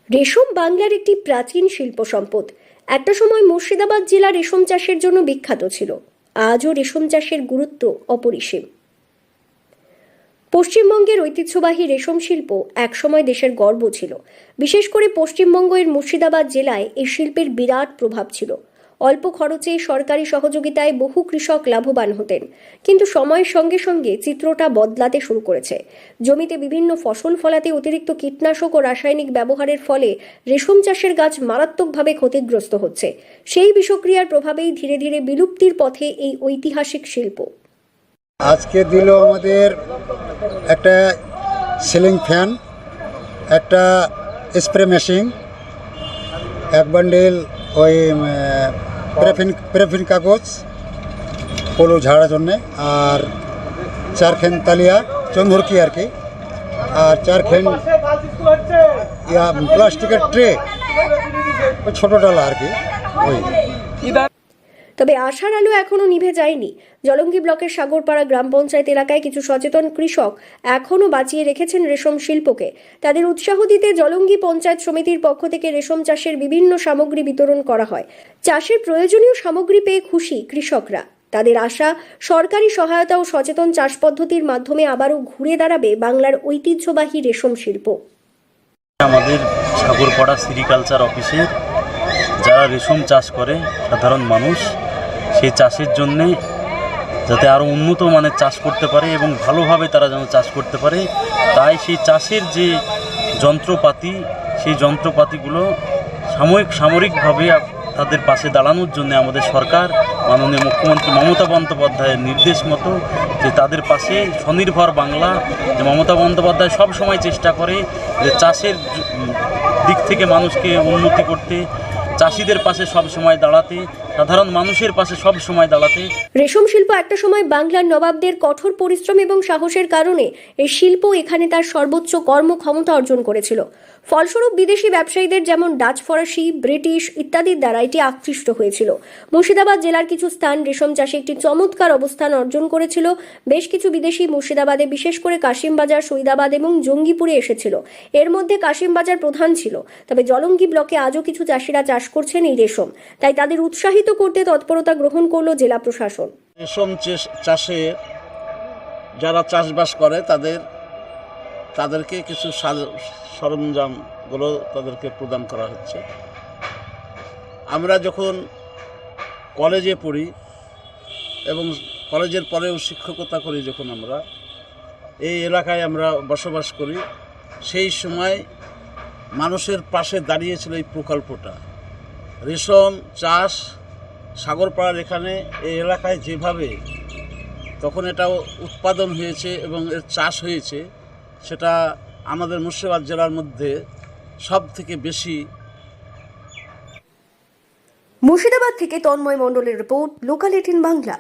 রেশম বাংলার একটি প্রাচীন শিল্প সম্পদ। একটা সময় মুর্শিদাবাদ জেলা রেশম চাষের জন্য বিখ্যাত ছিল। আজও রেশম চাষের গুরুত্ব অপরিসীম। পশ্চিমবঙ্গের ঐতিহ্যবাহী রেশম শিল্প একসময় দেশের গর্ব ছিল। বিশেষ করে পশ্চিমবঙ্গের মুর্শিদাবাদ জেলায় এই শিল্পের বিরাট প্রভাব ছিল। অল্প খরচে সরকারি সহযোগিতায় বহু কৃষক লাভবান হতেন। কিন্তু সময়ের সঙ্গে সঙ্গে চিত্রটা বদলাতে শুরু করেছে। জমিতে বিভিন্ন ফসল ফলাতে অতিরিক্ত কীটনাশক ও রাসায়নিক ব্যবহারের ফলে রেশম চাষের গাছ মারাত্মকভাবে ক্ষতিগ্রস্ত হচ্ছে। সেই বিষক্রিয়ার প্রভাবেই ধীরে ধীরে বিলুপ্তির পথে এই ঐতিহাসিক শিল্প। আজকে দিল আমাদের একটা সিলিং ফ্যান, একটা স্প্রে মেশিন, এক বান্ডেল ওই প্যারাফিন কাগজ পলু ঝাড়ার জন্যে, আর 4 খেন তালিয়া চন্দরকি আর কি, আর 4 খেন প্লাস্টিকের ট্রে, ওই ছোটো ডালা আর কি। ওই তবে আশার আলো এখনো নিভে যায়নি। জলঙ্গি ব্লকের সাগরপাড়া গ্রাম পঞ্চায়েত এলাকায় কিছু সচেতন কৃষক এখনো বাঁচিয়ে রেখেছেন রেশম শিল্পকে। তাদের উৎসাহ দিতে জলঙ্গি পঞ্চায়েত সমিতির পক্ষ থেকে রেশম চাষের বিভিন্ন সামগ্রী বিতরণ করা হয়। চাষের প্রয়োজনীয় সামগ্রী পেয়ে খুশি কৃষকরা। তাদের আশা, সরকারি সহায়তা ও সচেতন চাষ পদ্ধতির মাধ্যমে আবারও ঘুরে দাঁড়াবে বাংলার ঐতিহ্যবাহী রেশম শিল্প। আমাদের সাগরপাড়া সেরিকালচার অফিসের যারা রেশম চাষ করে সাধারণ মানুষ, সেই চাষের জন্যে যাতে আরও উন্নত মানের চাষ করতে পারে এবং ভালোভাবে তারা যেন চাষ করতে পারে, তাই সেই চাষের যে যন্ত্রপাতি, সেই যন্ত্রপাতিগুলো সামরিকভাবে তাদের পাশে দাঁড়ানোর জন্য আমাদের সরকার মাননীয় মুখ্যমন্ত্রী মমতা বন্দ্যোপাধ্যায়ের নির্দেশ মতো যে তাদের পাশে স্বনির্ভর বাংলা, যে মমতা বন্দ্যোপাধ্যায় সব সময় চেষ্টা করে যে চাষের দিক থেকে মানুষকে উন্নতি করতে, চাষিদের পাশে সব সময় দাঁড়াতে, সাধারণ মানুষের পাশে সব সময় দাঁড়াতে। রেশম শিল্প একটা সময় বাংলার নবাবদের কঠোর পরিশ্রম এবং সাহসের কারণে এই শিল্প এখানে তার সর্বোচ্চ কর্মক্ষমতা অর্জন করেছিল। ফলস্বরূপ বিদেশি ব্যবসায়ীদের যেমন ডাচ ফরাসি, ব্রিটিশ ইত্যাদির দ্বারা এটি আকৃষ্ট হয়েছিল। মুর্শিদাবাদ জেলার কিছু স্থান রেশম চাষে একটি চমৎকার অবস্থান অর্জন করেছিল। বেশ কিছু বিদেশি মুর্শিদাবাদে, বিশেষ করে কাশিমবাজার, সৈদাবাদ এবং জঙ্গিপুরে এসেছিল। এর মধ্যে কাশিমবাজার প্রধান ছিল। তবে জলঙ্গি ব্লকে আজও কিছু চাষিরা চাষ করছেন এই রেশম, তাই তাদের উৎসাহিত করতে তৎপরতা গ্রহণ করল জেলা প্রশাসন। রেশম চাষে যারা চাষবাস করে তাদেরকে কিছু সরঞ্জামগুলো তাদেরকে প্রদান করা হচ্ছে। আমরা যখন কলেজে পড়ি এবং কলেজের পরেও শিক্ষকতা করি, যখন আমরা এই এলাকায় আমরা বসবাস করি, সেই সময় মানুষের পাশে দাঁড়িয়েছিল এই প্রকল্পটা। রেশম চাষ সাগরপাড়ার এখানে এই এলাকায় যেভাবে তখন এটা উৎপাদন হয়েছে এবং এর চাষ হয়েছে, সেটা আমাদের মুর্শিদাবাদ জেলার মধ্যে সব থেকে বেশি। মুর্শিদাবাদ থেকে তন্ময় মণ্ডলের রিপোর্ট, লোকাল 18 বাংলা।